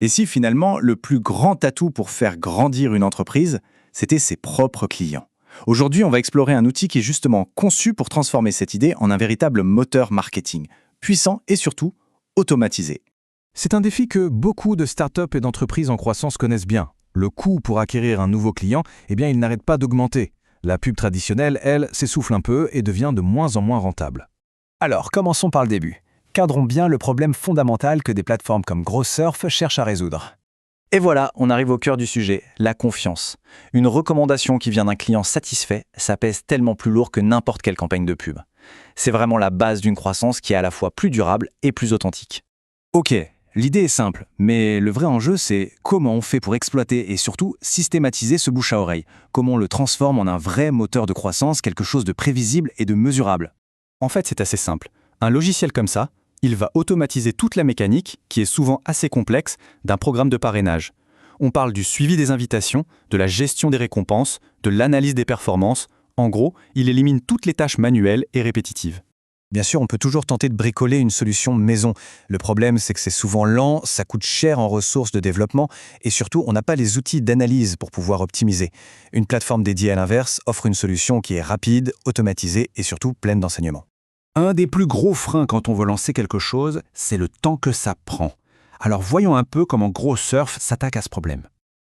Et si finalement, le plus grand atout pour faire grandir une entreprise, c'était ses propres clients? Aujourd'hui, on va explorer un outil qui est justement conçu pour transformer cette idée en un véritable moteur marketing, puissant et surtout automatisé. C'est un défi que beaucoup de startups et d'entreprises en croissance connaissent bien. Le coût pour acquérir un nouveau client, il n'arrête pas d'augmenter. La pub traditionnelle, elle, s'essouffle un peu et devient de moins en moins rentable. Alors, commençons par le début. Cadrons bien le problème fondamental que des plateformes comme Growsurf cherchent à résoudre. Et voilà, on arrive au cœur du sujet, la confiance. Une recommandation qui vient d'un client satisfait, ça pèse tellement plus lourd que n'importe quelle campagne de pub. C'est vraiment la base d'une croissance qui est à la fois plus durable et plus authentique. Ok, l'idée est simple, mais le vrai enjeu, c'est comment on fait pour exploiter et surtout systématiser ce bouche à oreille. Comment on le transforme en un vrai moteur de croissance, quelque chose de prévisible et de mesurable. En fait, c'est assez simple. Un logiciel comme ça, il va automatiser toute la mécanique, qui est souvent assez complexe, d'un programme de parrainage. On parle du suivi des invitations, de la gestion des récompenses, de l'analyse des performances. En gros, il élimine toutes les tâches manuelles et répétitives. Bien sûr, on peut toujours tenter de bricoler une solution maison. Le problème, c'est que c'est souvent lent, ça coûte cher en ressources de développement et surtout, on n'a pas les outils d'analyse pour pouvoir optimiser. Une plateforme dédiée à l'inverse offre une solution qui est rapide, automatisée et surtout pleine d'enseignements. Un des plus gros freins quand on veut lancer quelque chose, c'est le temps que ça prend. Alors voyons un peu comment Growsurf s'attaque à ce problème.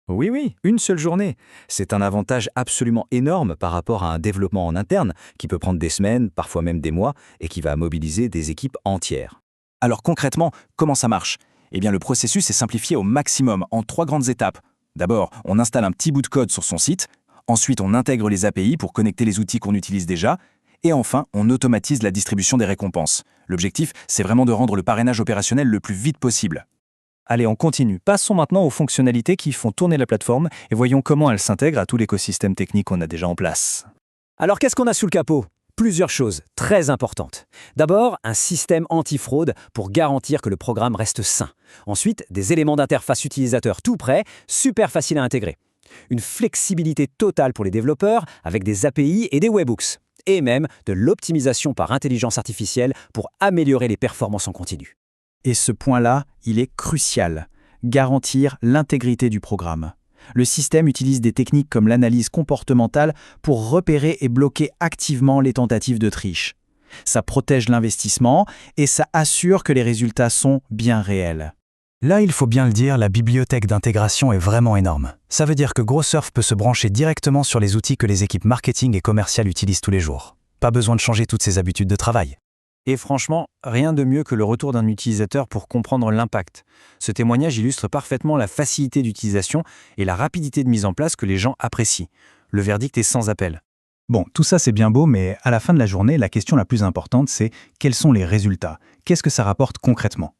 Oui, une seule journée. C'est un avantage absolument énorme par rapport à un développement en interne qui peut prendre des semaines, parfois même des mois, et qui va mobiliser des équipes entières. Alors concrètement, comment ça marche? Eh bien, le processus est simplifié au maximum en 3 grandes étapes. D'abord, on installe un petit bout de code sur son site. Ensuite, on intègre les API pour connecter les outils qu'on utilise déjà. Et enfin, on automatise la distribution des récompenses. L'objectif, c'est vraiment de rendre le parrainage opérationnel le plus vite possible. Allez, on continue. Passons maintenant aux fonctionnalités qui font tourner la plateforme et voyons comment elle s'intègre à tout l'écosystème technique qu'on a déjà en place. Alors qu'est-ce qu'on a sous le capot? Plusieurs choses très importantes. D'abord, un système anti-fraude pour garantir que le programme reste sain. Ensuite, des éléments d'interface utilisateur tout prêts, super faciles à intégrer. Une flexibilité totale pour les développeurs avec des API et des webhooks. Et même de l'optimisation par intelligence artificielle pour améliorer les performances en continu. Et ce point-là, il est crucial. Garantir l'intégrité du programme. Le système utilise des techniques comme l'analyse comportementale pour repérer et bloquer activement les tentatives de triche. Ça protège l'investissement et ça assure que les résultats sont bien réels. Là, il faut bien le dire, la bibliothèque d'intégration est vraiment énorme. Ça veut dire que Growsurf peut se brancher directement sur les outils que les équipes marketing et commerciales utilisent tous les jours. Pas besoin de changer toutes ses habitudes de travail. Et franchement, rien de mieux que le retour d'un utilisateur pour comprendre l'impact. Ce témoignage illustre parfaitement la facilité d'utilisation et la rapidité de mise en place que les gens apprécient. Le verdict est sans appel. Bon, tout ça c'est bien beau, mais à la fin de la journée, la question la plus importante c'est quels sont les résultats? Qu'est-ce que ça rapporte concrètement?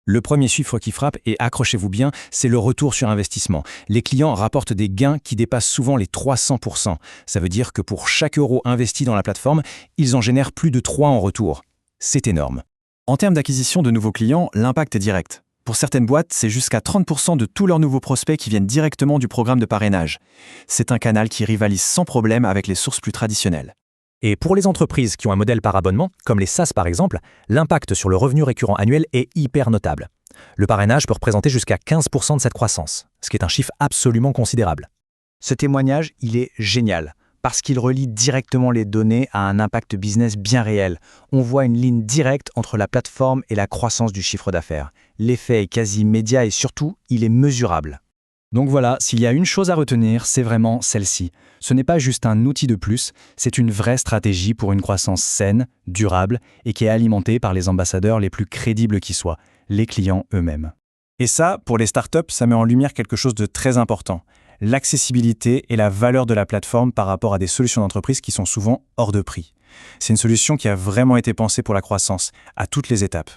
Le premier chiffre qui frappe, et accrochez-vous bien, c'est le retour sur investissement. Les clients rapportent des gains qui dépassent souvent les 300%. Ça veut dire que pour chaque euro investi dans la plateforme, ils en génèrent plus de 3 en retour. C'est énorme. En termes d'acquisition de nouveaux clients, l'impact est direct. Pour certaines boîtes, c'est jusqu'à 30% de tous leurs nouveaux prospects qui viennent directement du programme de parrainage. C'est un canal qui rivalise sans problème avec les sources plus traditionnelles. Et pour les entreprises qui ont un modèle par abonnement, comme les SaaS par exemple, l'impact sur le revenu récurrent annuel est hyper notable. Le parrainage peut représenter jusqu'à 15% de cette croissance, ce qui est un chiffre absolument considérable. Ce témoignage, il est génial, parce qu'il relie directement les données à un impact business bien réel. On voit une ligne directe entre la plateforme et la croissance du chiffre d'affaires. L'effet est quasi immédiat et surtout, il est mesurable. Donc voilà, s'il y a une chose à retenir, c'est vraiment celle-ci. Ce n'est pas juste un outil de plus, c'est une vraie stratégie pour une croissance saine, durable et qui est alimentée par les ambassadeurs les plus crédibles qui soient, les clients eux-mêmes. Et ça, pour les startups, ça met en lumière quelque chose de très important. L'accessibilité et la valeur de la plateforme par rapport à des solutions d'entreprise qui sont souvent hors de prix. C'est une solution qui a vraiment été pensée pour la croissance, à toutes les étapes.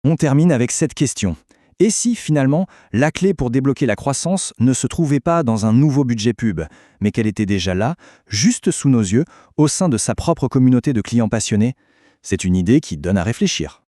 On termine avec cette question. Et si, finalement, la clé pour débloquer la croissance ne se trouvait pas dans un nouveau budget pub, mais qu'elle était déjà là, juste sous nos yeux, au sein de sa propre communauté de clients passionnés? C'est une idée qui donne à réfléchir.